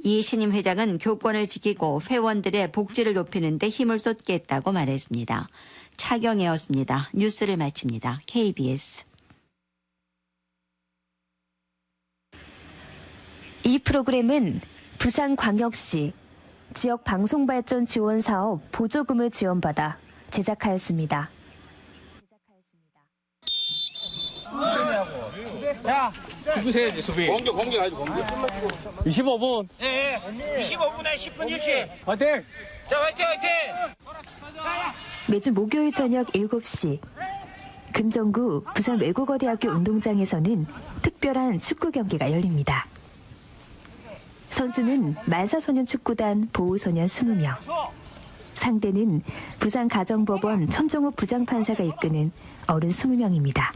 이 신임 회장은 교권을 지키고 회원들의 복지를 높이는 데 힘을 쏟겠다고 말했습니다. 차경혜였습니다. 뉴스를 마칩니다. KBS. 이 프로그램은 부산광역시 지역방송발전 지원사업 보조금을 지원받아 제작하였습니다. 자, 누구세요, 수비? 공격 가야지, 공격. 25분. 네, 25분에 10분 휴식. 화이팅! 자, 화이팅! 매주 목요일 저녁 7시 금정구 부산 외국어대학교 운동장에서는 특별한 축구 경기가 열립니다. 선수는 만사소년축구단 보호소년 20명. 상대는 부산가정법원 천종욱 부장판사가 이끄는 어른 20명입니다.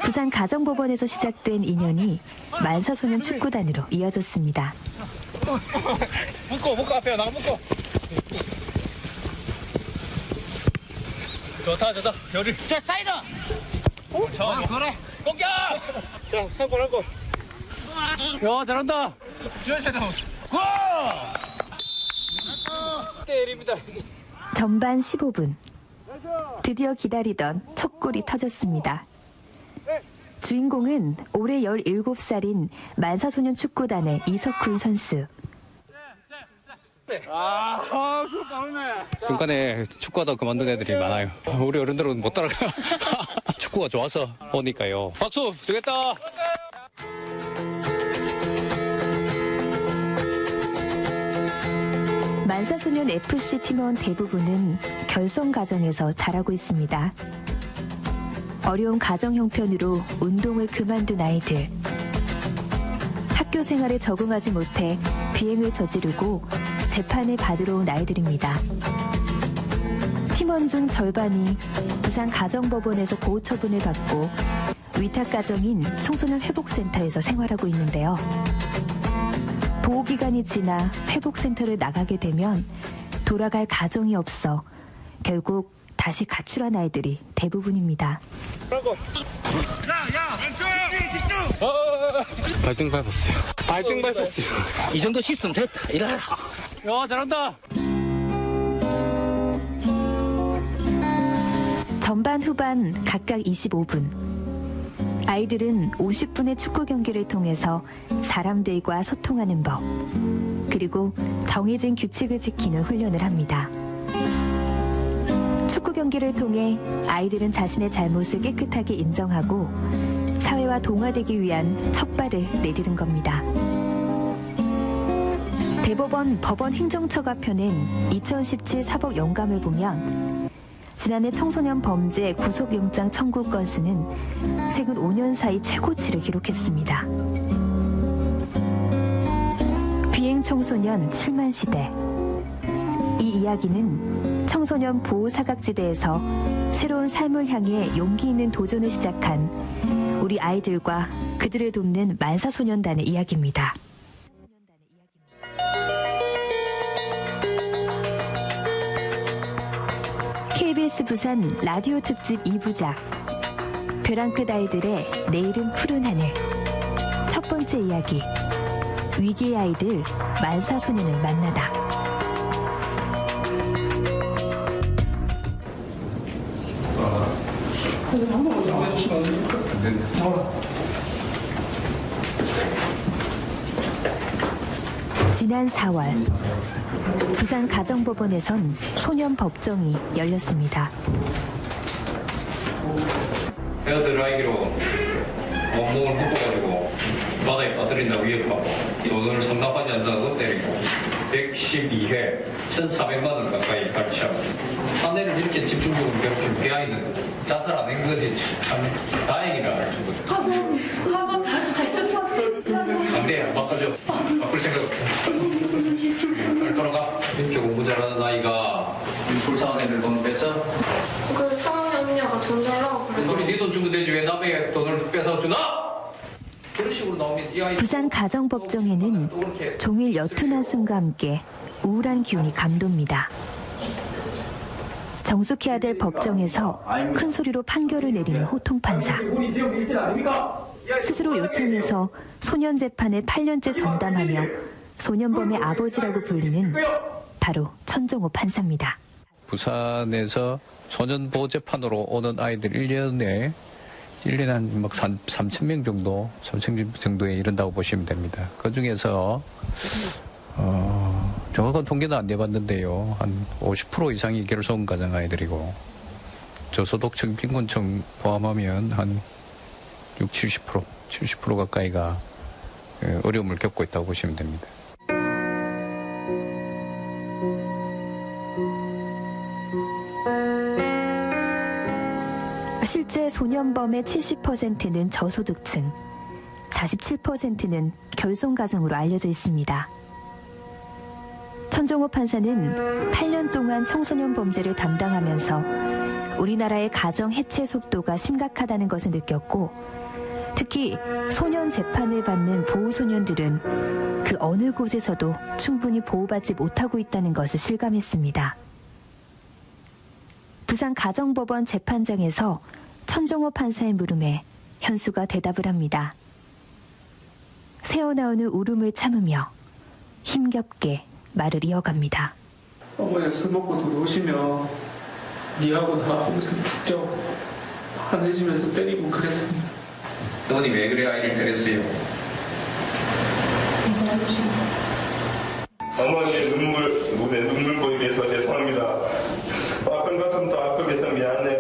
부산가정법원에서 시작된 인연이 만사소년축구단으로 이어졌습니다. 묶어 앞에 나가 묶어. 좋다 열이. 자, 사이드. 자, 그래. 공격. 자, 한골. 야, 잘한다. 때립니다. 전반 15분. 드디어 기다리던 첫 골이 터졌습니다. 주인공은 올해 17살인 만사소년 축구단의 이석훈 선수. 중간에 축구하다 그만둔 애들이 많아요. 우리 어른들은 못 따라가. 축구가 좋아서 오니까요. 박수 되겠다. 만사소년 FC 팀원 대부분은 결성 과정에서 자라고 있습니다. 어려운 가정 형편으로 운동을 그만둔 아이들. 학교 생활에 적응하지 못해 비행을 저지르고 재판을 받으러 온 아이들입니다. 팀원 중 절반이 부산가정법원에서 보호 처분을 받고 위탁 가정인 청소년 회복센터에서 생활하고 있는데요. 보호기간이 지나 회복센터를 나가게 되면 돌아갈 가정이 없어 결국 다시 가출한 아이들이 대부분입니다. 발등 밟았어요. 이 정도 시스템 됐다. 일어나라. 야, 잘한다. 전반 후반 각각 25분. 아이들은 50분의 축구 경기를 통해서 사람들과 소통하는 법, 그리고 정해진 규칙을 지키는 훈련을 합니다. 축구 경기를 통해 아이들은 자신의 잘못을 깨끗하게 인정하고 사회와 동화되기 위한 첫발을 내디딘 겁니다. 대법원 법원 행정처가 펴낸 2017 사법 영감을 보면 지난해 청소년 범죄 구속영장 청구 건수는 최근 5년 사이 최고치를 기록했습니다. 비행 청소년 7만 시대. 이 이야기는 청소년 보호 사각지대에서 새로운 삶을 향해 용기 있는 도전을 시작한 우리 아이들과 그들을 돕는 만사소년단의 이야기입니다. KBS 부산 라디오 특집 2부작 벼랑 끝 아이들의 내일은 푸른 하늘. 첫 번째 이야기, 위기의 아이들 만사소년을 만나다. 지난 4월 부산가정법원에선 소년 법정이 열렸습니다. 헤어드라이기로 온몸을 묶어가지고 바다에 빠뜨린다고 위협하고 노동을 상납하지 않는다고 때리고 112회 1,400만 원 가까이 가르치고 아내를 이렇게 집중적으로 괴롭히면 그 아이는 자살 안 한 것이 참 다행이라 할 정도죠. 한번 봐주세요. 안 돼, 바꿔줘. 바꿀 생각 없어. 빨리 돌아가. 이렇게 공부 잘하는 아이가 불쌍한 애들 돈 뺏어? 그 3학년 언니가 돈 달라고 그래서. 우리 네 돈 주면 되지 왜 남의 돈을 뺏어주나? 그런 식으로 나오면 이 아이 부산 가정법정에는 종일 여툰 한숨과 함께 우울한 기운이 감돕니다. 정숙해야 될 법정에서 큰 소리로 판결을 내리는 호통 판사. 스스로 요청해서 소년 재판을 8년째 전담하며 소년범의 아버지라고 불리는 바로 천정호 판사입니다. 부산에서 소년보호재판으로 오는 아이들 1년에 한 막 3,000명 정도, 3,000명 정도에 이른다고 보시면 됩니다. 그 중에서 정확한 통계는 안 내봤는데요. 한 50% 이상이 결손 가정 아이들이고 저소득층, 빈곤층 포함하면 한 70% 가까이가 어려움을 겪고 있다고 보시면 됩니다. 실제 소년범의 70%는 저소득층, 47%는 결손가정으로 알려져 있습니다. 천정호 판사는 8년 동안 청소년 범죄를 담당하면서 우리나라의 가정 해체 속도가 심각하다는 것을 느꼈고, 특히 소년 재판을 받는 보호소년들은 그 어느 곳에서도 충분히 보호받지 못하고 있다는 것을 실감했습니다. 부산 가정법원 재판장에서 천정호 판사의 물음에 현수가 대답을 합니다. 새어나오는 울음을 참으며 힘겹게 말을 이어갑니다. 어머니가 술 먹고 들어오시면 니하고 나하고 죽자고 화내시면서 때리고 그랬습니다. 어머니 왜 그래 아이를 때렸어요? 어머니의 눈물 보이게 해서 죄송합니다. 아픈 가슴도 아프게서 미안해.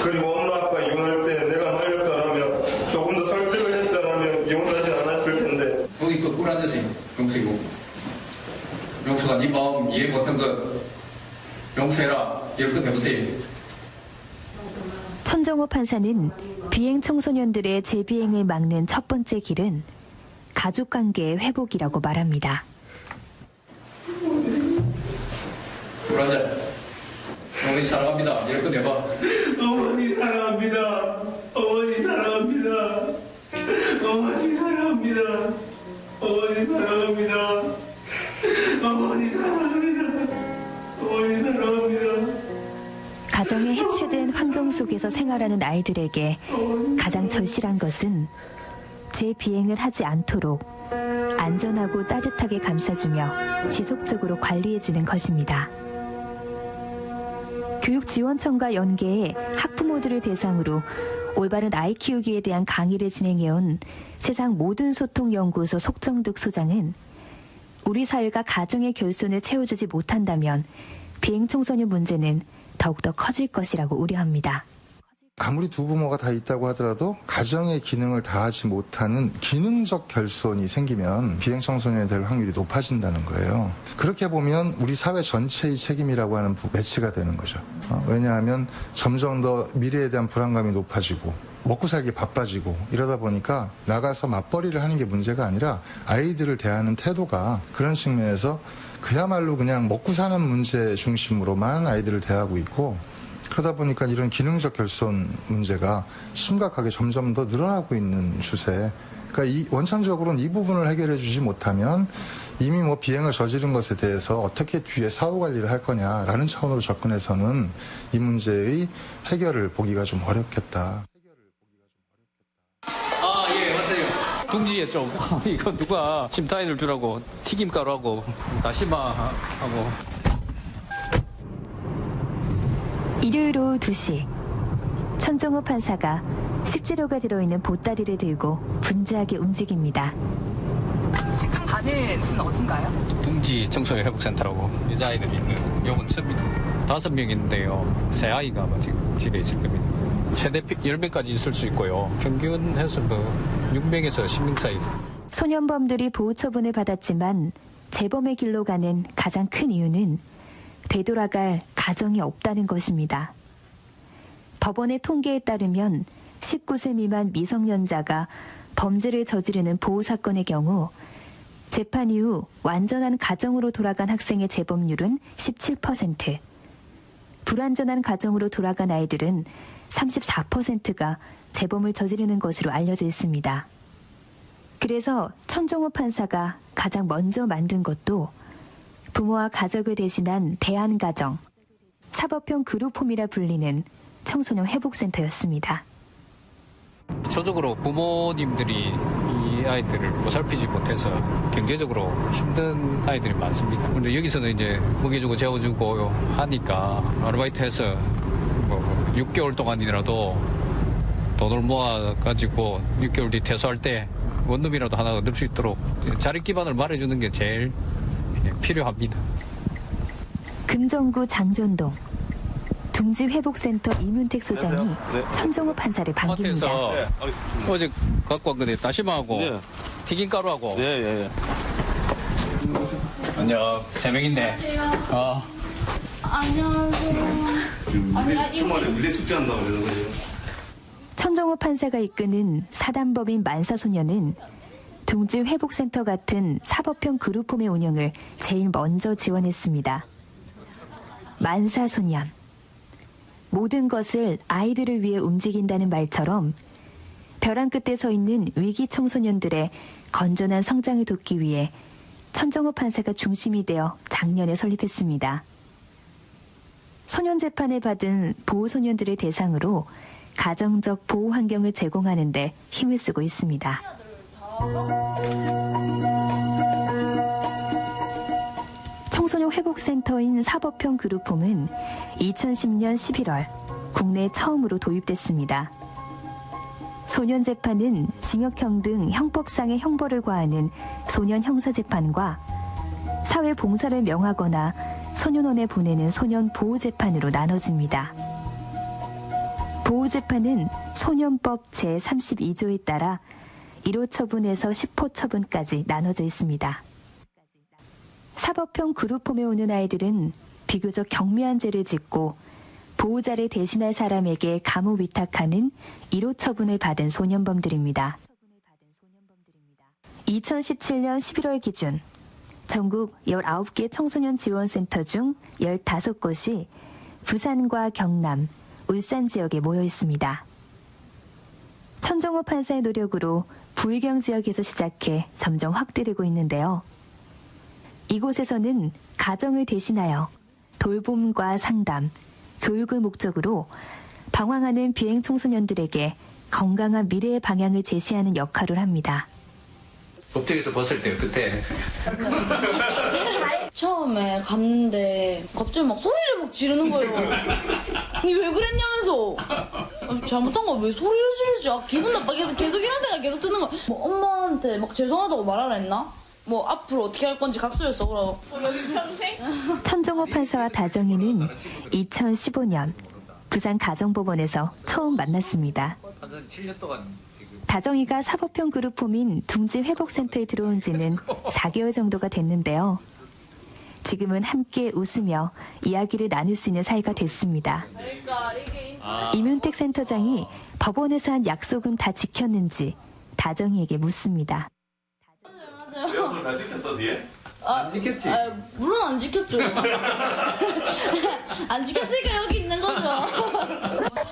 그리고 엄마 아빠 이혼할 때 내가 말렸더라면 조금 더 설득을 했더라면 이혼하지 않았을 텐데. 거기 꿀 앉으세요. 용서이고. 용서가 네 마음 이해 못한 거 용서해라. 열끝 해보세요. 천정호 판사는 비행 청소년들의 재비행을 막는 첫 번째 길은 가족관계의 회복이라고 말합니다. 꿀 앉아. 어머니 사랑합니다. 열끝 해봐. 어머니 사랑합니다. 어머니 사랑합니다. 어머니 사랑합니다. 어머니 사랑합니다. 어머니 사랑합니다. 어머니 사랑합니다. 가정에 해체된 환경 속에서 생활하는 아이들에게 가장 절실한 것은 재비행을 하지 않도록 안전하고 따뜻하게 감싸주며 지속적으로 관리해주는 것입니다. 교육지원청과 연계해 학부모들을 대상으로 올바른 아이 키우기에 대한 강의를 진행해온 세상 모든 소통 연구소 속정득 소장은 우리 사회가 가정의 결손을 채워주지 못한다면 비행 청소년 문제는 더욱더 커질 것이라고 우려합니다. 아무리 두 부모가 다 있다고 하더라도 가정의 기능을 다하지 못하는 기능적 결손이 생기면 비행청소년이 될 확률이 높아진다는 거예요. 그렇게 보면 우리 사회 전체의 책임이라고 하는 매치가 되는 거죠. 왜냐하면 점점 더 미래에 대한 불안감이 높아지고 먹고 살기 바빠지고 이러다 보니까 나가서 맞벌이를 하는 게 문제가 아니라 아이들을 대하는 태도가 그런 측면에서 그야말로 그냥 먹고 사는 문제 중심으로만 아이들을 대하고 있고, 그러다 보니까 이런 기능적 결손 문제가 심각하게 점점 더 늘어나고 있는 추세. 그러니까 원천적으로는 이 부분을 해결해 주지 못하면 이미 비행을 저지른 것에 대해서 어떻게 뒤에 사후 관리를 할 거냐라는 차원으로 접근해서는 이 문제의 해결을 보기가 좀 어렵겠다. 예, 맞아요. 둥지에 좀. 이거 누가 심타인을 주라고 튀김가루하고 다시마하고. 일요일 오후 2시 천정호 판사가 식재료가 들어있는 보따리를 들고 분주하게 움직입니다. 지금 가는 곳은 어딘가요? 둥지 청소년 회복센터라고 여자아이들이 있는 요 근처입니다. 5명 있는데요. 세 아이가 지금 집에 있을 겁니다. 최대 10명까지 있을 수 있고요. 평균 해서 6명에서 10명 사이. 소년범들이 보호 처분을 받았지만 재범의 길로 가는 가장 큰 이유는 되돌아갈 가정이 없다는 것입니다. 법원의 통계에 따르면 19세 미만 미성년자가 범죄를 저지르는 보호사건의 경우 재판 이후 완전한 가정으로 돌아간 학생의 재범률은 17%, 불완전한 가정으로 돌아간 아이들은 34%가 재범을 저지르는 것으로 알려져 있습니다. 그래서 천정호 판사가 가장 먼저 만든 것도 부모와 가족을 대신한 대안가정, 사법형 그룹홈이라 불리는 청소년 회복센터였습니다. 전적으로 부모님들이 이 아이들을 보살피지 못해서 경제적으로 힘든 아이들이 많습니다. 그런데 여기서는 이제 먹여주고 재워주고 하니까 아르바이트해서 뭐 6개월 동안이라도 돈을 모아가지고 6개월 뒤 퇴소할 때 원룸이라도 하나 얻을 수 있도록 자립 기반을 마련해주는 게 제일 필요합니다. 금정구 장전동 둥지회복센터 이문택 소장이 천정호 판사를 반깁니다. 마트에서 어제 갖고 온 건데 다시마하고 튀김가루하고. 안녕. 3명 있네. 안녕하세요. 주말에 물리 숙제한다고 그러는 거죠. 천정호 판사가 이끄는 사단법인 만사소년은 둥지회복센터 같은 사법형 그룹홈의 운영을 제일 먼저 지원했습니다. 만사소년. 모든 것을 아이들을 위해 움직인다는 말처럼 벼랑 끝에 서 있는 위기 청소년들의 건전한 성장을 돕기 위해 천정호 판사가 중심이 되어 작년에 설립했습니다. 소년 재판을 받은 보호소년들을 대상으로 가정적 보호 환경을 제공하는 데 힘을 쓰고 있습니다. 청소년 회복센터인 사법형 그룹홈은 2010년 11월 국내에 처음으로 도입됐습니다. 소년 재판은 징역형 등 형법상의 형벌을 과하는 소년 형사재판과 사회 봉사를 명하거나 소년원에 보내는 소년 보호재판으로 나눠집니다. 보호재판은 소년법 제32조에 따라 1호 처분에서 10호 처분까지 나눠져 있습니다. 사법형 그룹홈에 오는 아이들은 비교적 경미한 죄를 짓고 보호자를 대신할 사람에게 감호 위탁하는 1호 처분을 받은 소년범들입니다. 2017년 11월 기준 전국 19개 청소년 지원센터 중 15곳이 부산과 경남, 울산 지역에 모여 있습니다. 천정호 판사의 노력으로 부의경 지역에서 시작해 점점 확대되고 있는데요. 이곳에서는 가정을 대신하여 돌봄과 상담, 교육을 목적으로 방황하는 비행 청소년들에게 건강한 미래의 방향을 제시하는 역할을 합니다. 법정에서 봤을 때 그때 처음에 갔는데 갑자기 막 소리를 막 지르는 거예요. 니 왜 그랬냐면서. 잘못한 거 왜 소리를 지르지? 기분 나빠게 해서 계속 이런 생각이 계속 드는 거야. 뭐 엄마한테 막 죄송하다고 말하라 했나? 뭐 앞으로 어떻게 할 건지 각서를 써보라고. 평생? 천정호 판사와 다정이는 2015년 부산 가정법원에서 처음 만났습니다. 7년 동안 다정이가 사법형 그룹홈인 둥지회복센터에 들어온 지는 4개월 정도가 됐는데요. 지금은 함께 웃으며 이야기를 나눌 수 있는 사이가 됐습니다. 이문택 센터장이 법원에서 한 약속은 다 지켰는지 다정이에게 묻습니다. 약속을 다 지켰어, 뒤에? 안 지켰지? 물론 안 지켰죠. 안 지켰으니까 여기 있는 거죠.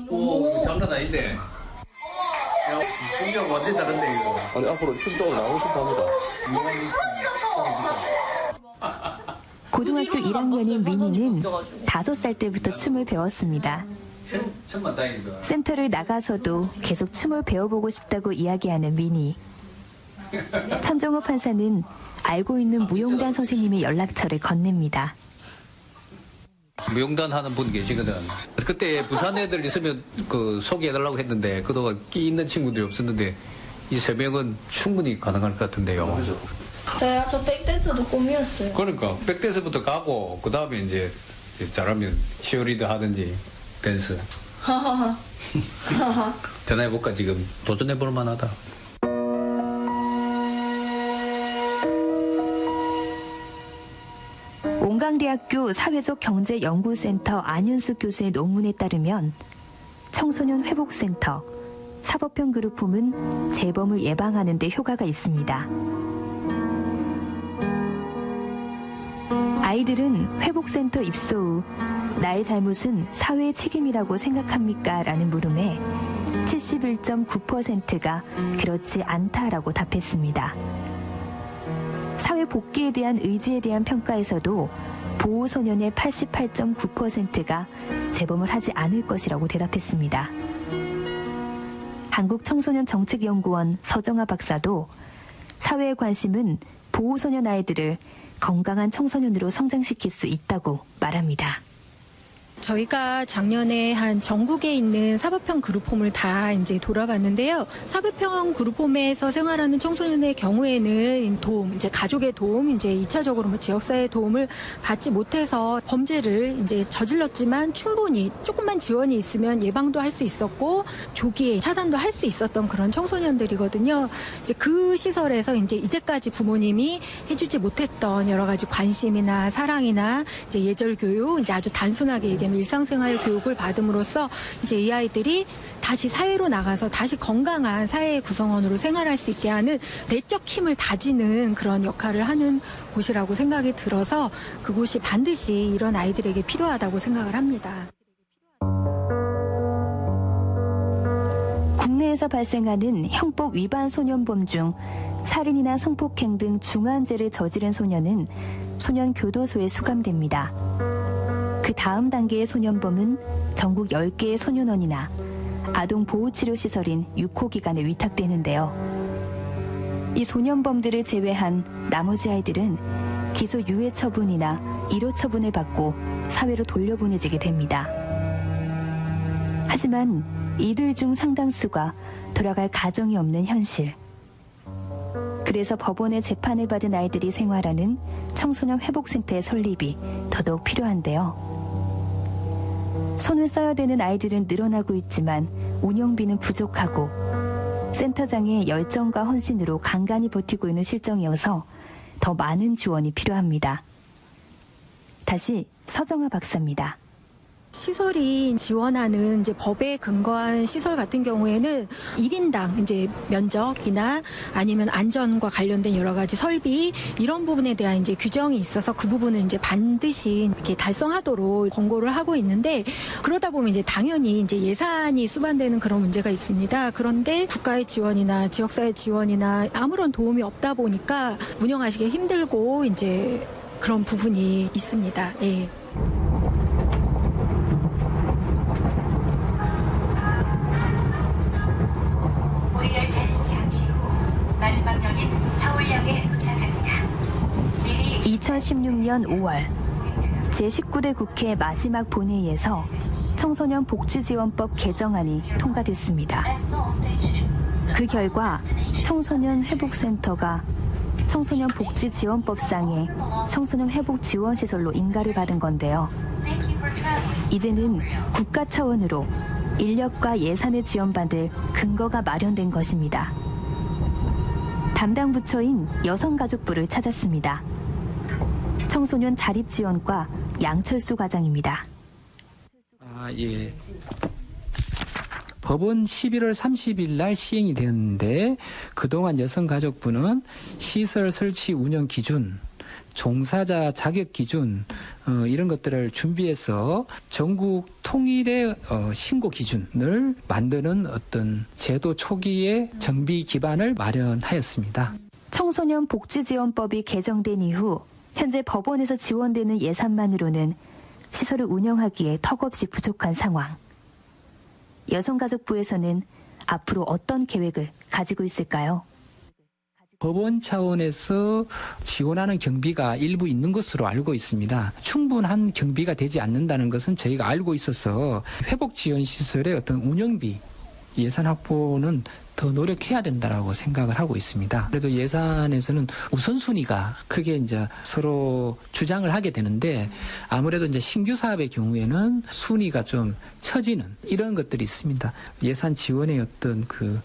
오, 장난 아닌데. 풍경 완전 다른데 이거. 아니, 앞으로 춤적으로 나오고 싶어 합니다. 고등학교 1학년인 민희는 5살 때부터 춤을 배웠습니다. 천만 다행이다. 센터를 나가서도 계속 춤을 배워보고 싶다고 이야기하는 민희. 천정호 판사는 알고 있는 무용단 선생님의 연락처를 건넵니다. 무용단 하는 분 계시거든. 그때 부산 애들 있으면 그 소개해달라고 했는데 그동안 끼 있는 친구들이 없었는데 이 3명은 충분히 가능할 것 같은데요. 저 백댄서도 꿈이었어요. 그러니까 백댄스부터 가고 그 다음에 이제 잘하면 치어리더 하든지 댄스. 전화해볼까 지금 도전해볼 만하다. 온강대학교 사회적경제연구센터 안윤숙 교수의 논문에 따르면 청소년 회복센터, 사법형 그룹홈은 재범을 예방하는 데 효과가 있습니다. 아이들은 회복센터 입소 후 나의 잘못은 사회의 책임이라고 생각합니까? 라는 물음에 71.9%가 그렇지 않다라고 답했습니다. 사회 복귀에 대한 의지에 대한 평가에서도 보호소년의 88.9%가 재범을 하지 않을 것이라고 대답했습니다. 한국청소년정책연구원 서정아 박사도 사회의 관심은 보호소년 아이들을 건강한 청소년으로 성장시킬 수 있다고 말합니다. 저희가 작년에 한 전국에 있는 사법형 그룹홈을 다 이제 돌아봤는데요. 사법형 그룹홈에서 생활하는 청소년의 경우에는 도움, 이제 가족의 도움, 이제 2차적으로 뭐 지역사회의 도움을 받지 못해서 범죄를 이제 저질렀지만 충분히 조금만 지원이 있으면 예방도 할 수 있었고 조기에 차단도 할 수 있었던 그런 청소년들이거든요. 이제 그 시설에서 이제까지 부모님이 해주지 못했던 여러 가지 관심이나 사랑이나 이제 예절 교육, 이제 아주 단순하게 얘기하면 일상생활 교육을 받음으로써 이제 이 아이들이 다시 사회로 나가서 다시 건강한 사회의 구성원으로 생활할 수 있게 하는 내적 힘을 다지는 그런 역할을 하는 곳이라고 생각이 들어서 그곳이 반드시 이런 아이들에게 필요하다고 생각을 합니다. 국내에서 발생하는 형법 위반 소년범 중 살인이나 성폭행 등 중한죄를 저지른 소년은 소년교도소에 수감됩니다. 그 다음 단계의 소년범은 전국 10개의 소년원이나 아동보호치료시설인 6호기관에 위탁되는데요. 이 소년범들을 제외한 나머지 아이들은 기소 유예 처분이나 1호 처분을 받고 사회로 돌려보내지게 됩니다. 하지만 이들 중 상당수가 돌아갈 가정이 없는 현실. 그래서 법원의 재판을 받은 아이들이 생활하는 청소년 회복센터의 설립이 더더욱 필요한데요. 손을 써야 되는 아이들은 늘어나고 있지만 운영비는 부족하고 센터장의 열정과 헌신으로 간간히 버티고 있는 실정이어서 더 많은 지원이 필요합니다. 다시 서정아 박사입니다. 시설이 지원하는 이제 법에 근거한 시설 같은 경우에는 1인당 이제 면적이나 아니면 안전과 관련된 여러 가지 설비 이런 부분에 대한 이제 규정이 있어서 그 부분은 이제 반드시 이렇게 달성하도록 권고를 하고 있는데 그러다 보면 이제 당연히 이제 예산이 수반되는 그런 문제가 있습니다. 그런데 국가의 지원이나 지역사회 지원이나 아무런 도움이 없다 보니까 운영하시기 힘들고 이제 그런 부분이 있습니다. 예. 우리 열차는 잠시 후 마지막역인 서울역에 도착합니다. 2016년 5월 제19대 국회 마지막 본회의에서 청소년 복지지원법 개정안이 통과됐습니다. 그 결과 청소년 회복센터가 청소년 복지지원법상의 청소년 회복지원시설로 인가를 받은 건데요. 이제는 국가 차원으로 인력과 예산을 지원받을 근거가 마련된 것입니다. 담당 부처인 여성가족부를 찾았습니다. 청소년 자립지원과 양철수 과장입니다. 예. 법은 11월 30일 날 시행이 되었는데 그동안 여성가족부는 시설 설치 운영 기준, 종사자 자격 기준 이런 것들을 준비해서 전국 통일의 신고 기준을 만드는 어떤 제도 초기의 정비 기반을 마련하였습니다. 청소년 복지지원법이 개정된 이후 현재 법원에서 지원되는 예산만으로는 시설을 운영하기에 턱없이 부족한 상황. 여성가족부에서는 앞으로 어떤 계획을 가지고 있을까요? 법원 차원에서 지원하는 경비가 일부 있는 것으로 알고 있습니다. 충분한 경비가 되지 않는다는 것은 저희가 알고 있어서 회복지원시설의 어떤 운영비 예산 확보는 더 노력해야 된다라고 생각을 하고 있습니다. 그래도 예산에서는 우선순위가 크게 이제 서로 주장을 하게 되는데 아무래도 이제 신규 사업의 경우에는 순위가 좀 처지는 이런 것들이 있습니다. 예산 지원의 어떤 그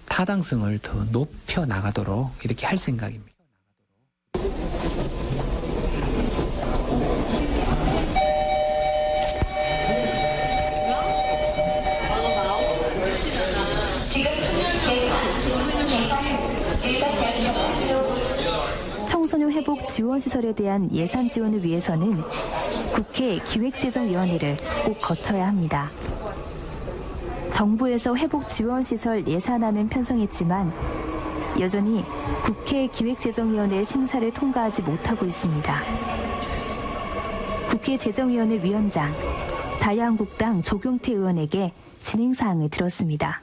타당성을 더 높여 나가도록 이렇게 할 생각입니다. 청소년 회복 지원 시설에 대한 예산 지원을 위해서는 국회 기획재정위원회를 꼭 거쳐야 합니다. 정부에서 회복 지원 시설 예산안은 편성했지만 여전히 국회 기획재정위원회의 심사를 통과하지 못하고 있습니다. 국회 재정위원회 위원장 자유한국당 조경태 의원에게 진행사항을 들었습니다.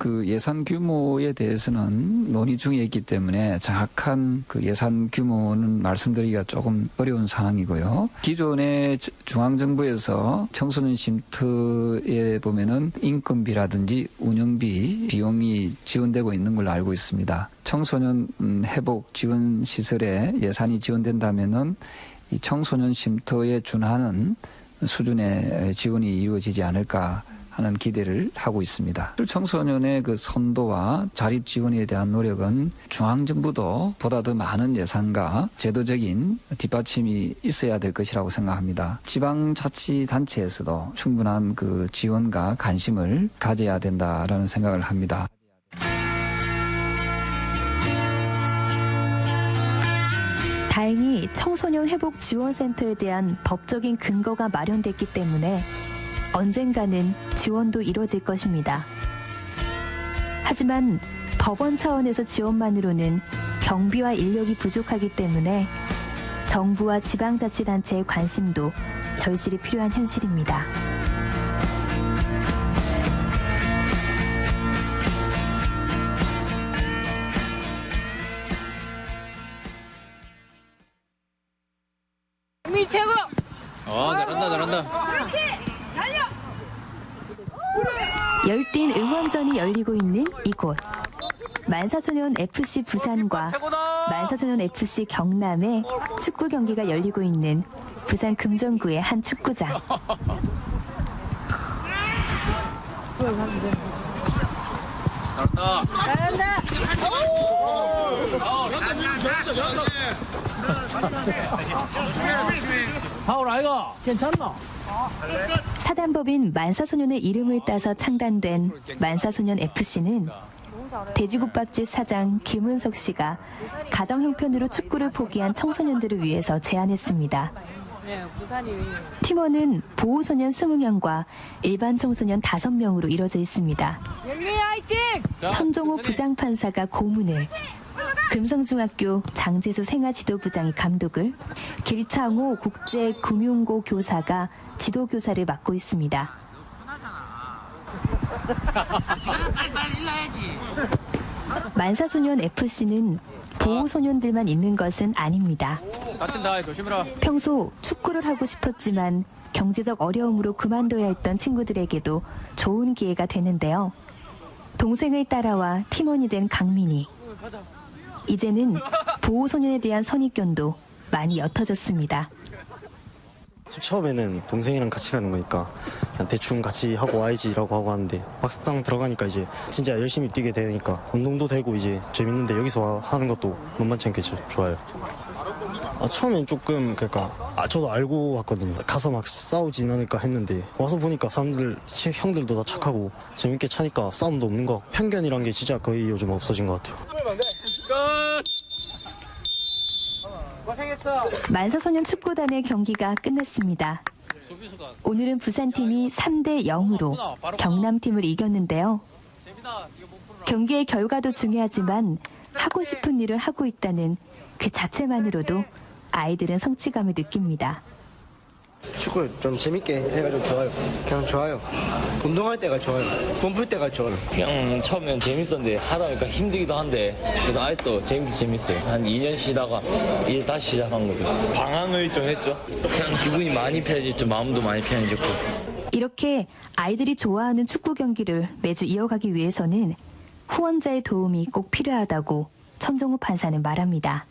그 예산 규모에 대해서는 논의 중에 있기 때문에 정확한 그 예산 규모는 말씀드리기가 조금 어려운 상황이고요. 기존의 중앙정부에서 청소년 쉼터에 보면은 인건비라든지 운영비 비용이 지원되고 있는 걸로 알고 있습니다. 청소년 회복 지원 시설에 예산이 지원된다면은 이 청소년 쉼터에 준하는 수준의 지원이 이루어지지 않을까 하는 기대를 하고 있습니다. 청소년의 그 선도와 자립 지원에 대한 노력은 중앙정부도 보다 더 많은 예산과 제도적인 뒷받침이 있어야 될 것이라고 생각합니다. 지방자치단체에서도 충분한 그 지원과 관심을 가져야 된다라는 생각을 합니다. 다행히 청소년 회복 지원센터에 대한 법적인 근거가 마련됐기 때문에 언젠가는 지원도 이뤄질 것입니다. 하지만 법원 차원에서 지원만으로는 경비와 인력이 부족하기 때문에 정부와 지방자치단체의 관심도 절실히 필요한 현실입니다. 국민 최고! 잘한다. 그렇지! 달려! 열띤 응원전이 열리고 있는 이곳. 만사소년 FC 부산과 만사소년 FC 경남의 축구 경기가 열리고 있는 부산 금정구의 한 축구장. 잘한다! 파울 아이가 괜찮나? 사단법인 만사소년의 이름을 따서 창단된 만사소년 FC는 돼지국밥집 사장 김은석 씨가 가정 형편으로 축구를 포기한 청소년들을 위해서 제안했습니다. 팀원은 보호소년 20명과 일반 청소년 5명으로 이뤄져 있습니다. 천종호 부장판사가 고문을, 금성중학교 장재수 생활지도부장이 감독을, 길창호 국제금융고 교사가 지도교사를 맡고 있습니다. 만사소년 FC는 보호소년들만 있는 것은 아닙니다. 다친다. 조심해라. 평소 축구를 하고 싶었지만 경제적 어려움으로 그만둬야 했던 친구들에게도 좋은 기회가 되는데요. 동생을 따라와 팀원이 된 강민이. 이제는 보호소년에 대한 선입견도 많이 옅어졌습니다. 처음에는 동생이랑 같이 가는 거니까 그냥 대충 같이 하고 와야지라고 하고 하는데 막상 들어가니까 이제 진짜 열심히 뛰게 되니까 운동도 되고 이제 재밌는데 여기서 하는 것도 만만치 않게 좋아요. 처음엔 조금 저도 알고 왔거든요. 가서 막 싸우진 않을까 했는데 와서 보니까 형들도 다 착하고 재밌게 차니까 싸움도 없는 거. 편견이란 게 진짜 거의 요즘 없어진 것 같아요. 만사소년 축구단의 경기가 끝났습니다. 오늘은 부산팀이 3대 0으로 경남팀을 이겼는데요. 경기의 결과도 중요하지만 하고 싶은 일을 하고 있다는 그 자체만으로도 아이들은 성취감을 느낍니다. 축구를 좀 재밌게 해가지고 좋아요. 그냥 좋아요. 운동할 때가 좋아요. 몸 풀 때가 좋아요. 그냥 처음엔 재밌었는데 하다 보니까 힘들기도 한데 그래도 아직도 재밌어요. 한 2년 쉬다가 이제 다시 시작한 거죠. 방황을 좀 했죠. 그냥 기분이 많이 편해졌죠. 마음도 많이 편해졌고. 이렇게 아이들이 좋아하는 축구 경기를 매주 이어가기 위해서는 후원자의 도움이 꼭 필요하다고 천종호 판사는 말합니다.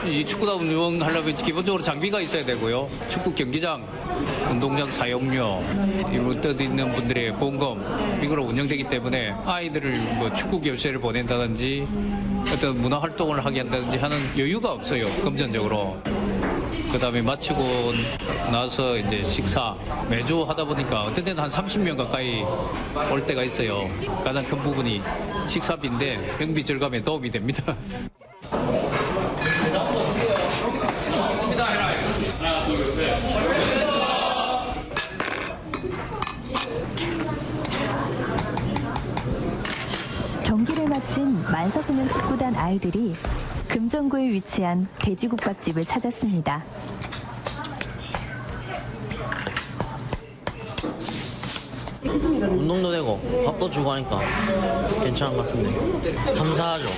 이 축구단 운영하려면 기본적으로 장비가 있어야 되고요. 축구 경기장, 운동장 사용료, 이런 뜻 있는 분들의 보험금 이걸로 운영되기 때문에 아이들을 뭐 축구 교실을 보낸다든지 어떤 문화 활동을 하게 한다든지 하는 여유가 없어요. 금전적으로. 그다음에 마치고 나서 이제 식사 매주 하다 보니까 어떤 때는 한 30명 가까이 올 때가 있어요. 가장 큰 부분이 식사비인데 경비 절감에 도움이 됩니다. 경기를 마친 만사소년 축구단 아이들이 금정구에 위치한 돼지국밥집을 찾았습니다. 운동도 되고 밥도 주고 하니까 괜찮은 것 같은데 감사하죠.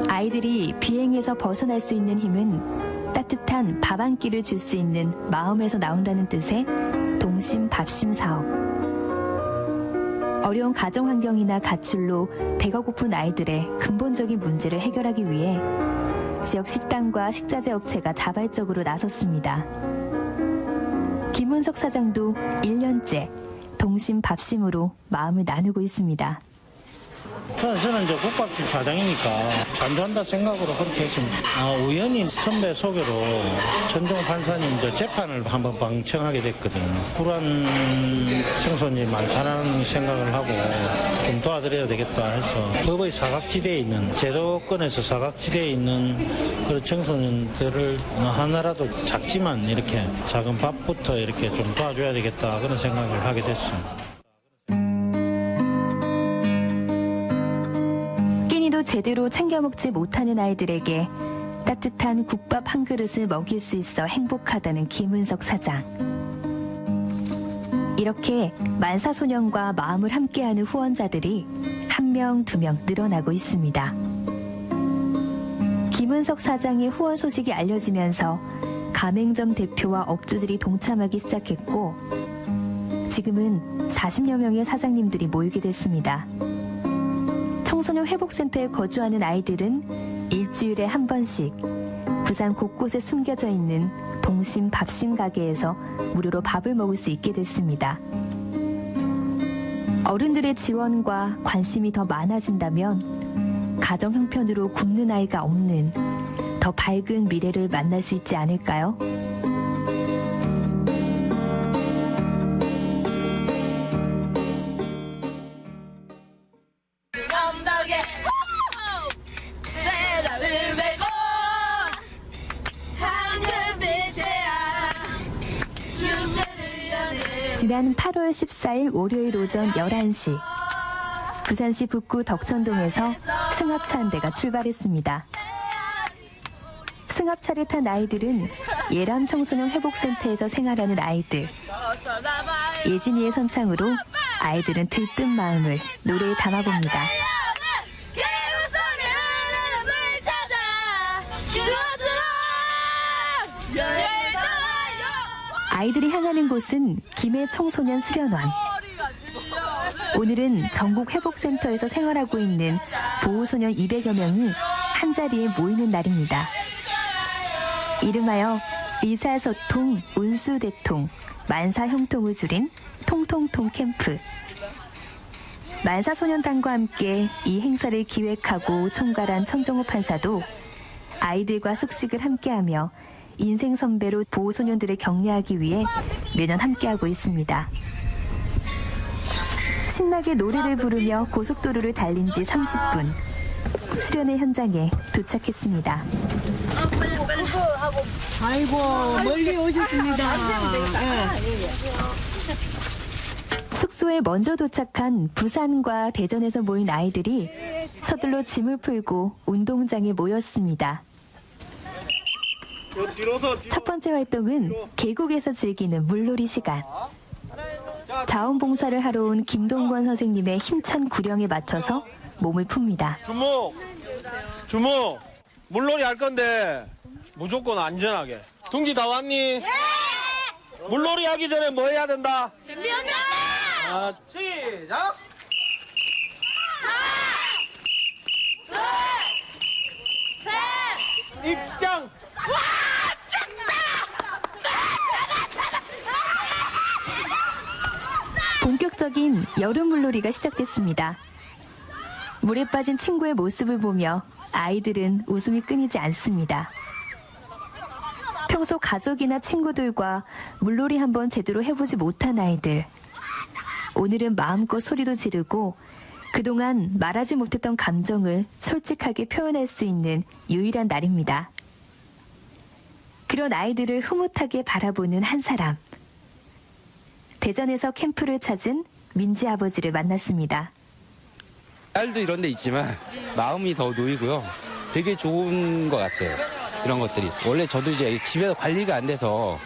아이들이 비행에서 벗어날 수 있는 힘은 따뜻한 밥 한 끼를 줄 수 있는 마음에서 나온다는 뜻의 동심 밥심 사업. 어려운 가정 환경이나 가출로 배가 고픈 아이들의 근본적인 문제를 해결하기 위해 지역 식당과 식자재 업체가 자발적으로 나섰습니다. 김은석 사장도 1년째 동심 밥심으로 마음을 나누고 있습니다. 저는 이제 국밥집 사장이니까 잔존한다 생각으로 그렇게 했습니다. 우연히 선배 소개로 전종 판사님 재판을 한번 방청하게 됐거든요. 불안 청소년이 많다는 생각을 하고 좀 도와드려야 되겠다 해서 법의 사각지대에 있는, 제도권에서 사각지대에 있는 그런 청소년들을 하나라도 작지만 이렇게 작은 밥부터 이렇게 좀 도와줘야 되겠다 그런 생각을 하게 됐어요. 제대로 챙겨 먹지 못하는 아이들에게 따뜻한 국밥 한 그릇을 먹일 수 있어 행복하다는 김은석 사장. 이렇게 만사소년과 마음을 함께하는 후원자들이 1명, 2명 늘어나고 있습니다. 김은석 사장의 후원 소식이 알려지면서 가맹점 대표와 업주들이 동참하기 시작했고 지금은 40여 명의 사장님들이 모이게 됐습니다. 청소년 회복센터에 거주하는 아이들은 일주일에 한 번씩 부산 곳곳에 숨겨져 있는 동심 밥심 가게에서 무료로 밥을 먹을 수 있게 됐습니다. 어른들의 지원과 관심이 더 많아진다면 가정 형편으로 굶는 아이가 없는 더 밝은 미래를 만날 수 있지 않을까요? 지난 8월 14일 월요일 오전 11시 부산시 북구 덕천동에서 승합차 한 대가 출발했습니다. 승합차를 탄 아이들은 예람 청소년 회복센터에서 생활하는 아이들. 예진이의 선창으로 아이들은 들뜬 마음을 노래에 담아봅니다. 아이들이 향하는 곳은 김해 청소년 수련원. 오늘은 전국 회복센터에서 생활하고 있는 보호소년 200여 명이 한자리에 모이는 날입니다. 이름하여 의사소통, 운수대통, 만사형통을 줄인 통통통 캠프. 만사소년단과 함께 이 행사를 기획하고 총괄한 천정호 판사도 아이들과 숙식을 함께하며 인생 선배로 보호소년들을 격려하기 위해 매년 함께하고 있습니다. 신나게 노래를 부르며 고속도로를 달린 지 30분. 수련회 현장에 도착했습니다. 아이고, 멀리 오셨습니다. 숙소에 먼저 도착한 부산과 대전에서 모인 아이들이 서둘러 짐을 풀고 운동장에 모였습니다. 첫 번째 활동은 계곡에서 즐기는 물놀이 시간. 자원봉사를 하러 온 김동권 선생님의 힘찬 구령에 맞춰서 몸을 풉니다. 주모, 물놀이 할 건데 무조건 안전하게. 둥지 다 왔니? 예! 물놀이 하기 전에 뭐 해야 된다? 준비한다! 시작! 하나, 둘, 셋! 입장! 와! 춥다! 본격적인 여름 물놀이가 시작됐습니다. 물에 빠진 친구의 모습을 보며 아이들은 웃음이 끊이지 않습니다. 평소 가족이나 친구들과 물놀이 한번 제대로 해보지 못한 아이들. 오늘은 마음껏 소리도 지르고 그동안 말하지 못했던 감정을 솔직하게 표현할 수 있는 유일한 날입니다. 그런 아이들을 흐뭇하게 바라보는 한 사람. 대전에서 캠프를 찾은 민지 아버지를 만났습니다. 딸도 이런 데 있지만 마음이 더 놓이고요. 되게 좋은 것 같아요. 이런 것들이. 원래 저도 이제 집에서 관리가 안 돼서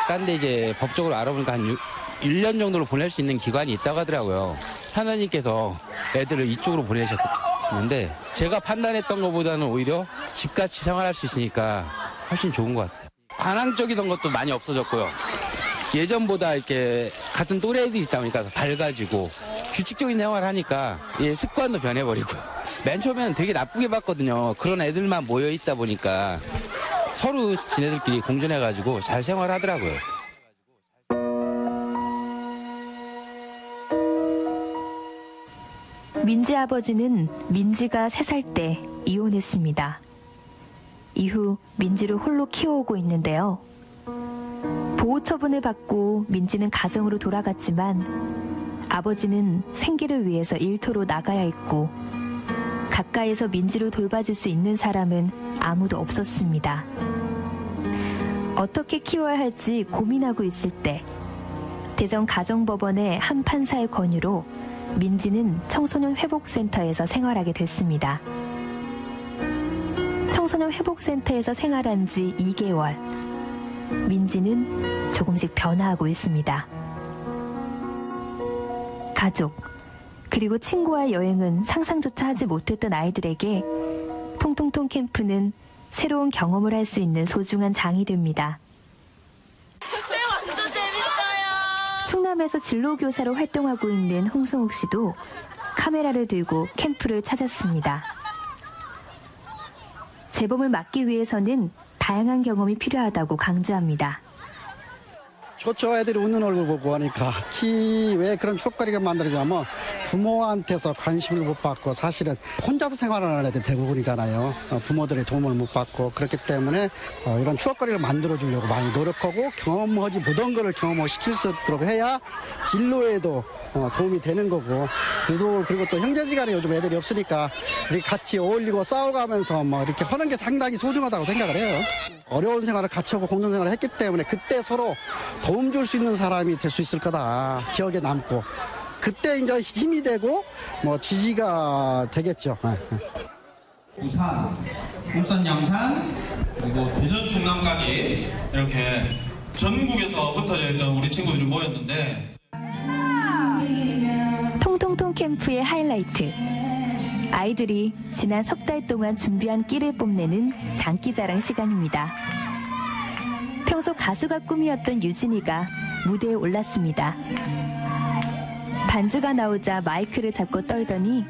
딴 데 이제 법적으로 알아보니까 한 1년 정도로 보낼 수 있는 기관이 있다고 하더라고요. 하나님께서 애들을 이쪽으로 보내셨는데 제가 판단했던 것보다는 오히려 집같이 생활할 수 있으니까 훨씬 좋은 것 같아요. 반항적이던 것도 많이 없어졌고요. 예전보다 이렇게 같은 또래 애들이 있다 보니까 밝아지고 규칙적인 생활을 하니까 습관도 변해버리고요. 맨 처음에는 되게 나쁘게 봤거든요. 그런 애들만 모여 있다 보니까 서로 지네들끼리 공존해가지고 잘 생활하더라고요. 민지 아버지는 민지가 3살 때 이혼했습니다. 이후 민지를 홀로 키워오고 있는데요. 보호 처분을 받고 민지는 가정으로 돌아갔지만 아버지는 생계를 위해서 일터로 나가야 했고 가까이서 민지를 돌봐줄 수 있는 사람은 아무도 없었습니다. 어떻게 키워야 할지 고민하고 있을 때 대전 가정법원의 한 판사의 권유로 민지는 청소년 회복센터에서 생활하게 됐습니다. 청소년 회복센터에서 생활한 지 2개월. 민지는 조금씩 변화하고 있습니다. 가족, 그리고 친구와의 여행은 상상조차 하지 못했던 아이들에게 통통통 캠프는 새로운 경험을 할 수 있는 소중한 장이 됩니다. 완전 재밌어요. 충남에서 진로교사로 활동하고 있는 홍성욱 씨도 카메라를 들고 캠프를 찾았습니다. 재범을 막기 위해서는 다양한 경험이 필요하다고 강조합니다. 좋죠. 애들이 웃는 얼굴 보고 하니까. 특히 왜 그런 추억거리가 만들어지냐면 부모한테서 관심을 못 받고 사실은 혼자서 생활하는 애들 대부분이잖아요. 부모들의 도움을 못 받고 그렇기 때문에 이런 추억거리를 만들어주려고 많이 노력하고 경험하지 못한 거를 경험시킬 수 있도록 해야 진로에도 도움이 되는 거고 그리고 또 형제지간에 요즘 애들이 없으니까 이렇게 같이 어울리고 싸워가면서 뭐 이렇게 하는 게 상당히 소중하다고 생각을 해요. 어려운 생활을 같이 하고 공동생활을 했기 때문에 그때 서로 도움 줄 수 있는 사람이 될 수 있을 거다. 기억에 남고. 그때 이제 힘이 되고 뭐 지지가 되겠죠. 부산, 울산, 양산, 그리고 대전, 충남까지 이렇게 전국에서 흩어져 있던 우리 친구들이 모였는데 통통통 캠프의 하이라이트. 아이들이 지난 석 달 동안 준비한 끼를 뽐내는 장기자랑 시간입니다. 평소 가수가 꿈이었던 유진이가 무대에 올랐습니다. 반주가 나오자 마이크를 잡고 떨더니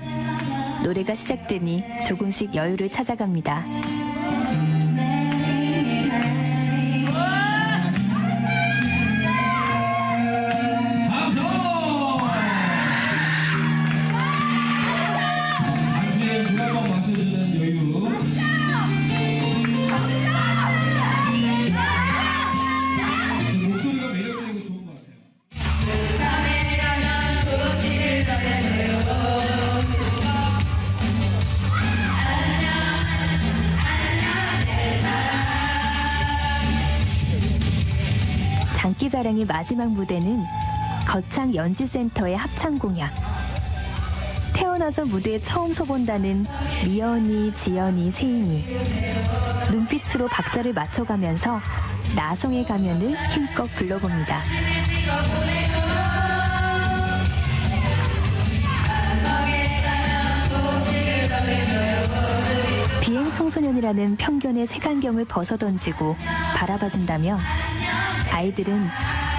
노래가 시작되니 조금씩 여유를 찾아갑니다. 반주에 누가 한번 맞춰주는 여유. 목소리가 매력적이고 좋은 것 같아요. 장기자랑의 마지막 무대는 거창 연지센터의 합창 공연. 태어나서 무대에 처음 서본다는 미연이, 지연이, 세인이 눈빛으로 박자를 맞춰가면서 나성의 가면을 힘껏 불러봅니다. 비행 청소년이라는 편견의 색안경을 벗어던지고 바라봐준다면 아이들은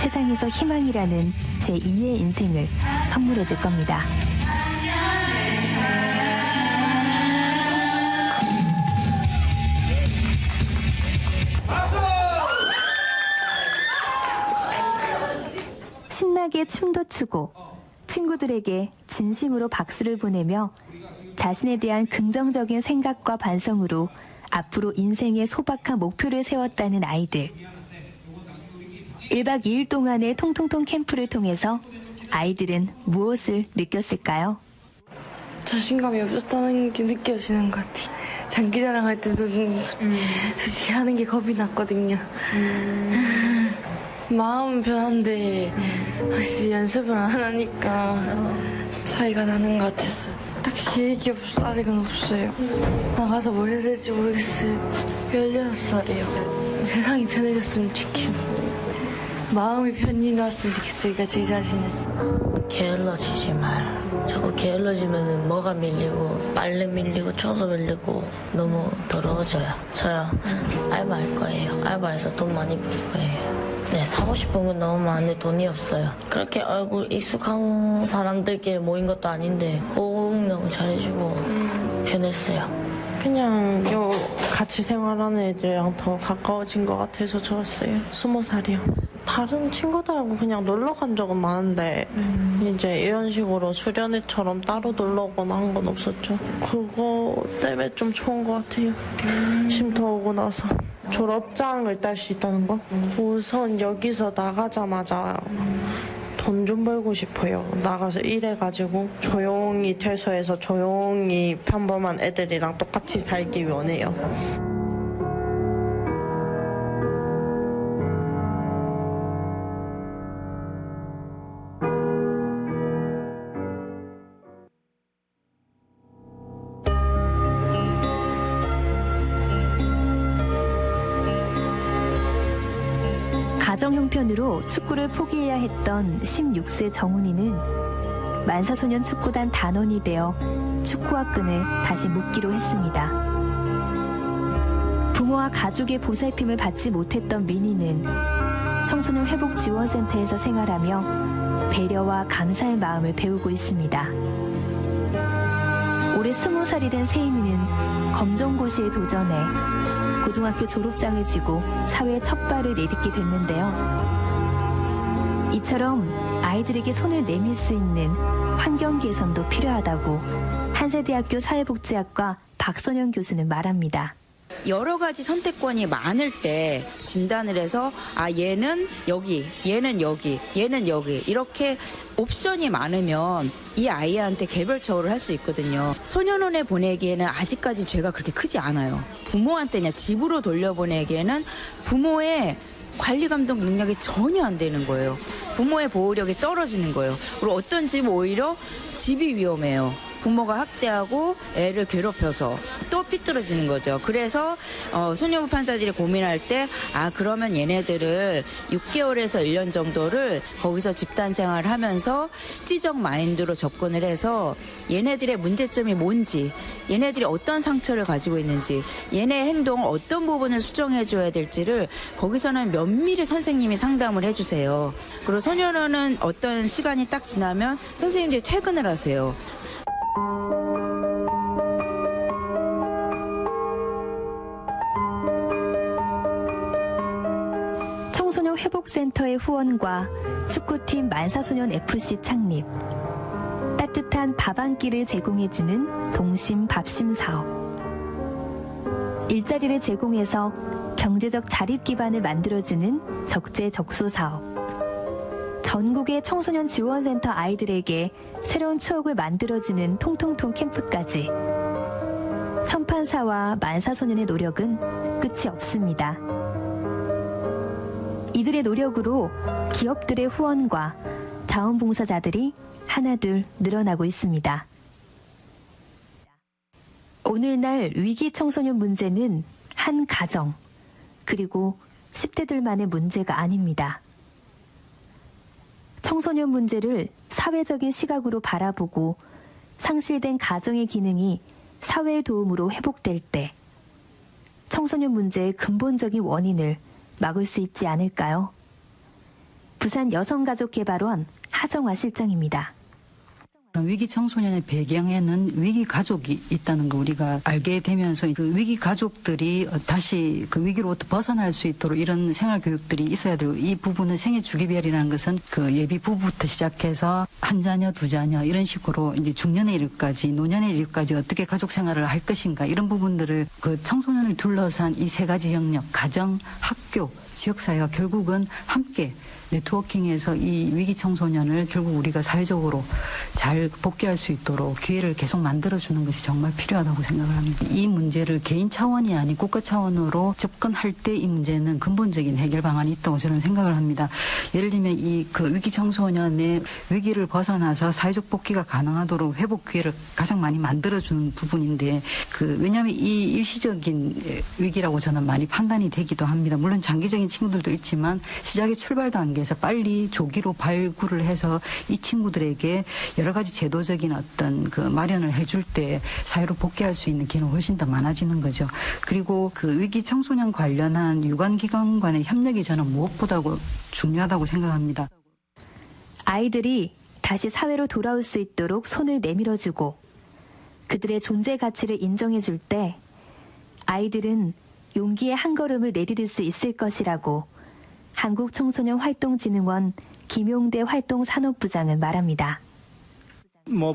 세상에서 희망이라는 제2의 인생을 선물해줄 겁니다. 신나게 춤도 추고 친구들에게 진심으로 박수를 보내며 자신에 대한 긍정적인 생각과 반성으로 앞으로 인생의 소박한 목표를 세웠다는 아이들. 1박 2일 동안의 통통통 캠프를 통해서 아이들은 무엇을 느꼈을까요? 자신감이 없었다는 게 느껴지는 것 같아요. 장기자랑 할 때도 솔직히 하는 게 겁이 났거든요. 마음은 편한데 확실히 연습을 안 하니까 차이가 나는 것 같았어요. 딱히 계획이 아직은 없어요. 나가서 뭘 해야 될지 모르겠어요. 16살이에요. 세상이 편해졌으면 좋겠어요. 마음이 편히 났으면 좋겠으니까 제 자신은. 게을러지지 말. 자꾸 게을러지면 뭐가 밀리고 빨래 밀리고 청소 밀리고 너무 더러워져요. 저요 알바할 거예요. 알바해서 돈 많이 벌 거예요. 네, 사고 싶은 건 너무 많은데 돈이 없어요. 그렇게 얼굴 익숙한 사람들끼리 모인 것도 아닌데 호응 너무 잘해주고 편했어요. 그냥 같이 생활하는 애들이랑 더 가까워진 것 같아서 좋았어요. 20살이요. 다른 친구들하고 그냥 놀러 간 적은 많은데 이제 이런 식으로 수련회처럼 따로 놀러 오거나 한 건 없었죠. 그거 때문에 좀 좋은 것 같아요. 쉼터 오고 나서 졸업장을 딸 수 있다는 거. 우선 여기서 나가자마자 돈 좀 벌고 싶어요. 나가서 일해가지고 조용히 퇴소해서 조용히 평범한 애들이랑 똑같이 살기 원해요. 가정 형편으로 축구를 포기해야 했던 16세 정훈이는 만사소년 축구단 단원이 되어 축구와 끈을 다시 묶기로 했습니다. 부모와 가족의 보살핌을 받지 못했던 민희는 청소년 회복지원센터에서 생활하며 배려와 감사의 마음을 배우고 있습니다. 올해 20살이 된 세인이는 검정고시에 도전해 고등학교 졸업장을 지고 사회에 첫 발을 내딛게 됐는데요. 이처럼 아이들에게 손을 내밀 수 있는 환경 개선도 필요하다고 한세대학교 사회복지학과 박선영 교수는 말합니다. 여러 가지 선택권이 많을 때 진단을 해서 얘는 여기, 얘는 여기, 얘는 여기 이렇게 옵션이 많으면 이 아이한테 개별처우를 할 수 있거든요. 소년원에 보내기에는 아직까지 죄가 그렇게 크지 않아요. 부모한테 그냥 집으로 돌려보내기에는 부모의 관리 감독 능력이 전혀 안 되는 거예요. 부모의 보호력이 떨어지는 거예요. 그리고 어떤 집은 오히려 집이 위험해요. 부모가 학대하고 애를 괴롭혀서 또 삐뚤어지는 거죠. 그래서 소년부 판사들이 고민할 때 그러면 얘네들을 6개월에서 1년 정도를 거기서 집단 생활을 하면서 지적 마인드로 접근을 해서 얘네들의 문제점이 뭔지, 얘네들이 어떤 상처를 가지고 있는지, 얘네의 행동을 어떤 부분을 수정해줘야 될지를 거기서는 면밀히 선생님이 상담을 해주세요. 그리고 소년원은 어떤 시간이 딱 지나면 선생님들이 퇴근을 하세요. 청소년 회복센터의 후원과 축구팀 만사소년 FC 창립, 따뜻한 밥 한 끼를 제공해주는 동심 밥심 사업, 일자리를 제공해서 경제적 자립 기반을 만들어주는 적재적소 사업, 전국의 청소년 지원센터 아이들에게 새로운 추억을 만들어주는 통통통 캠프까지 천판사와 만사소년의 노력은 끝이 없습니다. 이들의 노력으로 기업들의 후원과 자원봉사자들이 하나둘 늘어나고 있습니다. 오늘날 위기 청소년 문제는 한 가정, 그리고 10대들만의 문제가 아닙니다. 청소년 문제를 사회적인 시각으로 바라보고 상실된 가정의 기능이 사회의 도움으로 회복될 때 청소년 문제의 근본적인 원인을 막을 수 있지 않을까요? 부산 여성가족개발원 하정화 실장입니다. 위기 청소년의 배경에는 위기 가족이 있다는 걸 우리가 알게 되면서 그 위기 가족들이 다시 그 위기로부터 벗어날 수 있도록 이런 생활 교육들이 있어야 되고, 이 부분은 생애 주기별이라는 것은 그 예비 부부부터 시작해서 한 자녀, 두 자녀 이런 식으로 이제 중년의 일까지, 노년의 일까지 어떻게 가족 생활을 할 것인가, 이런 부분들을 그 청소년을 둘러싼 이 세 가지 영역, 가정, 학교, 지역사회가 결국은 함께 네트워킹해서 이 위기 청소년을 결국 우리가 사회적으로 잘 복귀할 수 있도록 기회를 계속 만들어주는 것이 정말 필요하다고 생각을 합니다. 이 문제를 개인 차원이 아닌 국가 차원으로 접근할 때 이 문제는 근본적인 해결 방안이 있다고 저는 생각을 합니다. 예를 들면 이 그 위기 청소년의 위기를 벗어나서 사회적 복귀가 가능하도록 회복 기회를 가장 많이 만들어주는 부분인데, 왜냐하면 이 일시적인 위기라고 저는 많이 판단이 되기도 합니다. 물론 장기적인 친구들도 있지만 시작의 출발 단계 대해서 빨리 조기로 발굴을 해서 이 친구들에게 여러 가지 제도적인 어떤 그 마련을 해줄 때 사회로 복귀할 수 있는 기회는 훨씬 더 많아지는 거죠. 그리고 그 위기 청소년 관련한 유관기관 간의 협력이 저는 무엇보다도 중요하다고 생각합니다. 아이들이 다시 사회로 돌아올 수 있도록 손을 내밀어주고 그들의 존재 가치를 인정해줄 때 아이들은 용기의 한 걸음을 내디딜 수 있을 것이라고 한국청소년활동진흥원 김용대 활동산업부장은 말합니다.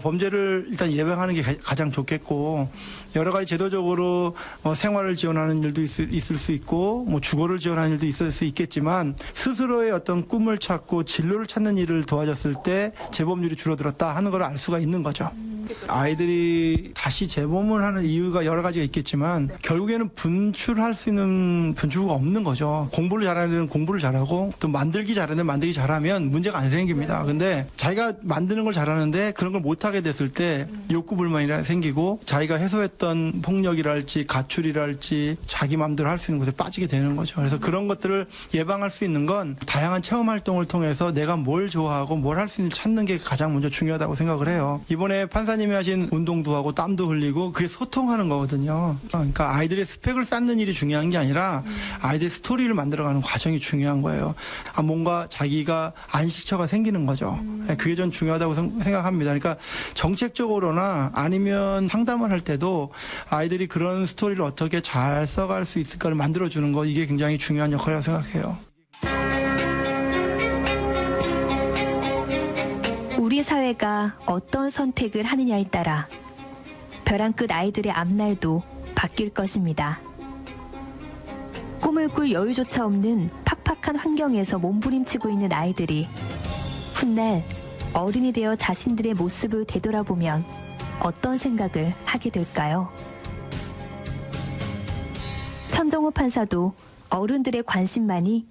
범죄를 일단 예방하는 게 가장 좋겠고 여러 가지 제도적으로 생활을 지원하는 일도 있을 수 있고 주거를 지원하는 일도 있을 수 있겠지만 스스로의 어떤 꿈을 찾고 진로를 찾는 일을 도와줬을 때 재범률이 줄어들었다 하는 걸 알 수가 있는 거죠. 아이들이 다시 재범을 하는 이유가 여러 가지가 있겠지만 결국에는 분출할 수 있는 분출구가 없는 거죠. 공부를 잘하는 애들은 공부를 잘하고 또 만들기 잘하는 애들은 만들기 잘하면 문제가 안 생깁니다. 근데 자기가 만드는 걸 잘하는데 그런 걸 못하게 됐을 때 욕구 불만이 생기고 자기가 해소했던 폭력이랄지 가출이랄지 자기 마음대로 할 수 있는 곳에 빠지게 되는 거죠. 그래서 그런 것들을 예방할 수 있는 건 다양한 체험 활동을 통해서 내가 뭘 좋아하고 뭘 할 수 있는지 찾는 게 가장 먼저 중요하다고 생각을 해요. 이번에 판사님이 하신 운동도 하고 땀도 흘리고 그게 소통하는 거거든요. 그러니까 아이들의 스펙을 쌓는 일이 중요한 게 아니라 아이들의 스토리를 만들어가는 과정이 중요한 거예요. 뭔가 자기가 안식처가 생기는 거죠. 그게 전 중요하다고 생각합니다. 그러니까 정책적으로나 아니면 상담을 할 때도 아이들이 그런 스토리를 어떻게 잘 써갈 수 있을까를 만들어주는 거 이게 굉장히 중요한 역할이라고 생각해요. 우리 사회가 어떤 선택을 하느냐에 따라 벼랑 끝 아이들의 앞날도 바뀔 것입니다. 꿈을 꿀 여유조차 없는 팍팍한 환경에서 몸부림치고 있는 아이들이 훗날 어른이 되어 자신들의 모습을 되돌아보면 어떤 생각을 하게 될까요? 천정호 판사도 어른들의 관심만이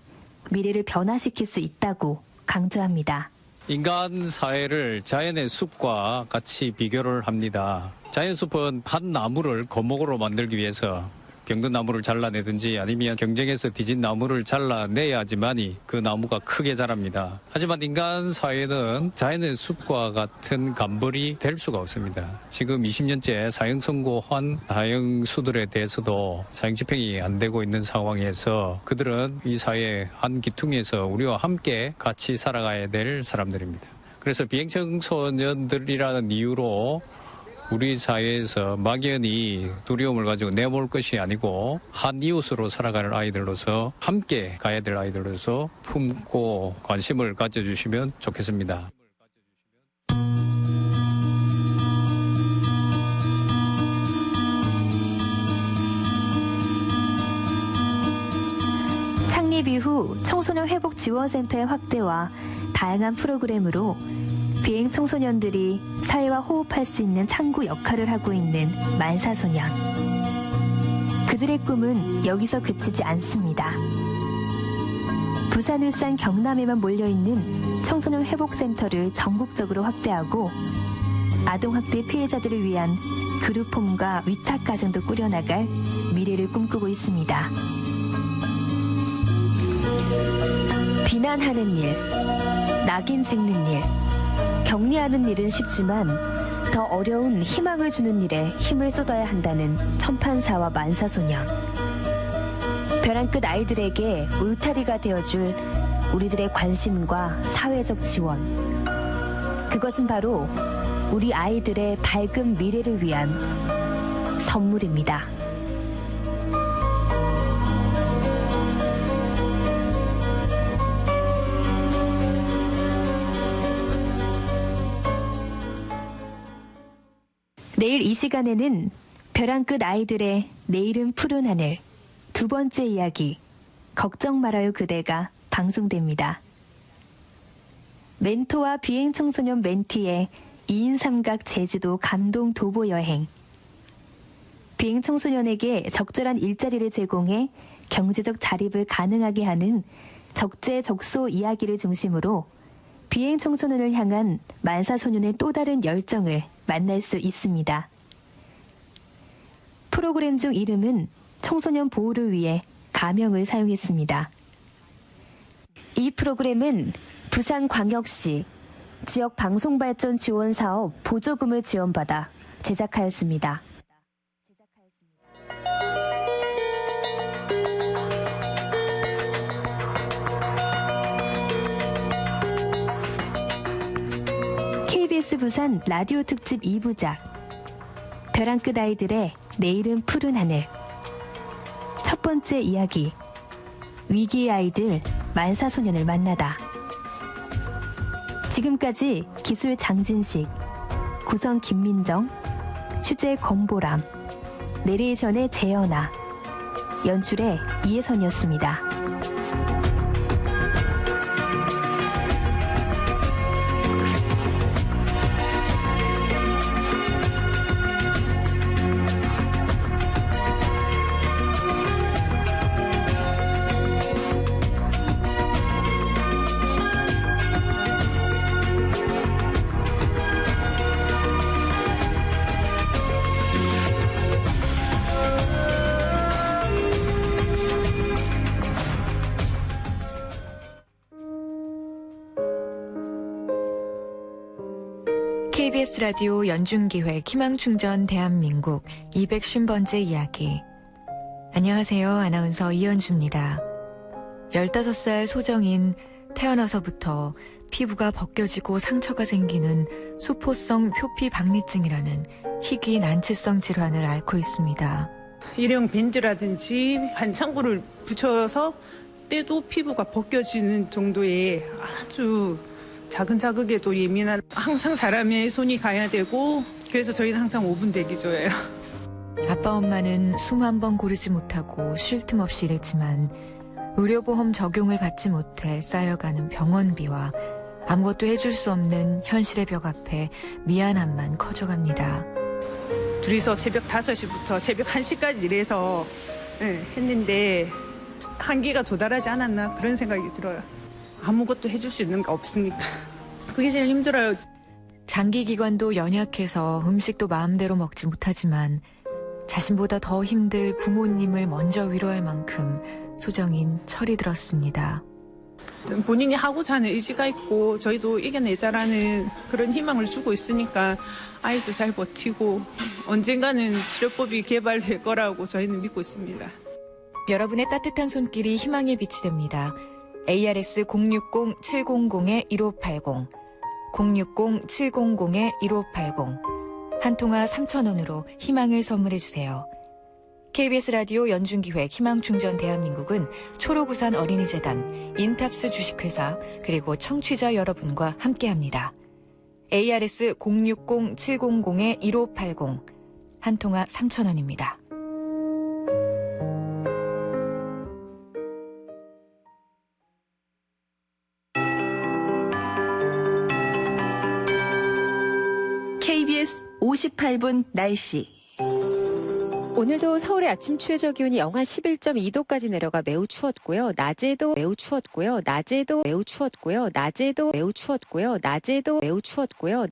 미래를 변화시킬 수 있다고 강조합니다. 인간 사회를 자연의 숲과 같이 비교를 합니다. 자연 숲은 한 나무를 거목으로 만들기 위해서 병든 나무를 잘라내든지 아니면 경쟁에서 뒤진 나무를 잘라내야지만이 그 나무가 크게 자랍니다. 하지만 인간 사회는 자연의 숲과 같은 감벌이 될 수가 없습니다. 지금 20년째 사형 선고한 사형수들에 대해서도 사형 집행이 안 되고 있는 상황에서 그들은 이 사회 한 기퉁에서 우리와 함께 같이 살아가야 될 사람들입니다. 그래서 비행청소년들이라는 이유로 우리 사회에서 막연히 두려움을 가지고 내몰 것이 아니고 한 이웃으로 살아가는 아이들로서 함께 가야 될 아이들로서 품고 관심을 가져주시면 좋겠습니다. 창립 이후 청소년 회복 지원센터의 확대와 다양한 프로그램으로 비행 청소년들이 사회와 호흡할 수 있는 창구 역할을 하고 있는 만사소년. 그들의 꿈은 여기서 그치지 않습니다. 부산, 울산, 경남에만 몰려있는 청소년 회복센터를 전국적으로 확대하고 아동학대 피해자들을 위한 그룹홈과 위탁가정도 꾸려나갈 미래를 꿈꾸고 있습니다. 비난하는 일, 낙인 찍는 일, 격리하는 일은 쉽지만 더 어려운 희망을 주는 일에 힘을 쏟아야 한다는 천판사와 만사소년. 벼랑 끝 아이들에게 울타리가 되어줄 우리들의 관심과 사회적 지원. 그것은 바로 우리 아이들의 밝은 미래를 위한 선물입니다. 내일 이 시간에는 벼랑 끝 아이들의 내일은 푸른 하늘 두 번째 이야기 걱정 말아요 그대가 방송됩니다. 멘토와 비행 청소년 멘티의 2인 삼각 제주도 감동 도보 여행. 비행 청소년에게 적절한 일자리를 제공해 경제적 자립을 가능하게 하는 적재적소 이야기를 중심으로 비행 청소년을 향한 만사소년의 또 다른 열정을 만날 수 있습니다. 프로그램 중 이름은 청소년 보호를 위해 가명을 사용했습니다. 이 프로그램은 부산광역시 지역방송발전 지원사업 보조금을 지원받아 제작하였습니다. KBS 부산 라디오 특집 2부작 벼랑 끝 아이들의 내일은 푸른 하늘. 첫 번째 이야기, 위기의 아이들 만사소년을 만나다. 지금까지 기술 장진식, 구성 김민정, 취재 권보람, 내레이션의 재현아, 연출의 이혜선이었습니다. KBS 라디오 연중기획 희망충전 대한민국 250번째 이야기. 안녕하세요. 아나운서 이현주입니다. 15살 소정인 태어나서부터 피부가 벗겨지고 상처가 생기는 수포성 표피박리증이라는 희귀 난치성 질환을 앓고 있습니다. 일회용 밴드라든지 반창고를 붙여서 떼도 피부가 벗겨지는 정도의 아주 작은 자극에도 예민한, 항상 사람의 손이 가야 되고, 그래서 저희는 항상 5분 대기조예요. 아빠 엄마는 숨 한 번 고르지 못하고 쉴 틈 없이 일했지만 의료보험 적용을 받지 못해 쌓여가는 병원비와 아무것도 해줄 수 없는 현실의 벽 앞에 미안함만 커져갑니다. 둘이서 새벽 5시부터 새벽 1시까지 일해서 했는데 한계가 도달하지 않았나 그런 생각이 들어요. 아무것도 해줄 수 있는 게 없으니까. 그게 제일 힘들어요. 장기 기관도 연약해서 음식도 마음대로 먹지 못하지만 자신보다 더 힘들 부모님을 먼저 위로할 만큼 소정인 철이 들었습니다. 본인이 하고자 하는 의지가 있고 저희도 이겨내자라는 그런 희망을 주고 있으니까 아이도 잘 버티고 언젠가는 치료법이 개발될 거라고 저희는 믿고 있습니다. 여러분의 따뜻한 손길이 희망의 빛이 됩니다. ARS 060-700-1580 060-700-1580 한 통화 3,000원으로 희망을 선물해주세요. KBS 라디오 연중기획 희망충전 대한민국은 초록우산 어린이재단, 인탑스 주식회사 그리고 청취자 여러분과 함께합니다. ARS 060-700-1580 한 통화 3,000원입니다. KBS 58분 날씨. 오늘도 서울의 아침 최저 기온이 영하 11.2도까지 내려가 매우 추웠고요. 낮에도 매우 추웠고요. 낮에도 매우 추웠고요. 낮에도 매우 추웠고요. 낮에도 매우 추웠고요.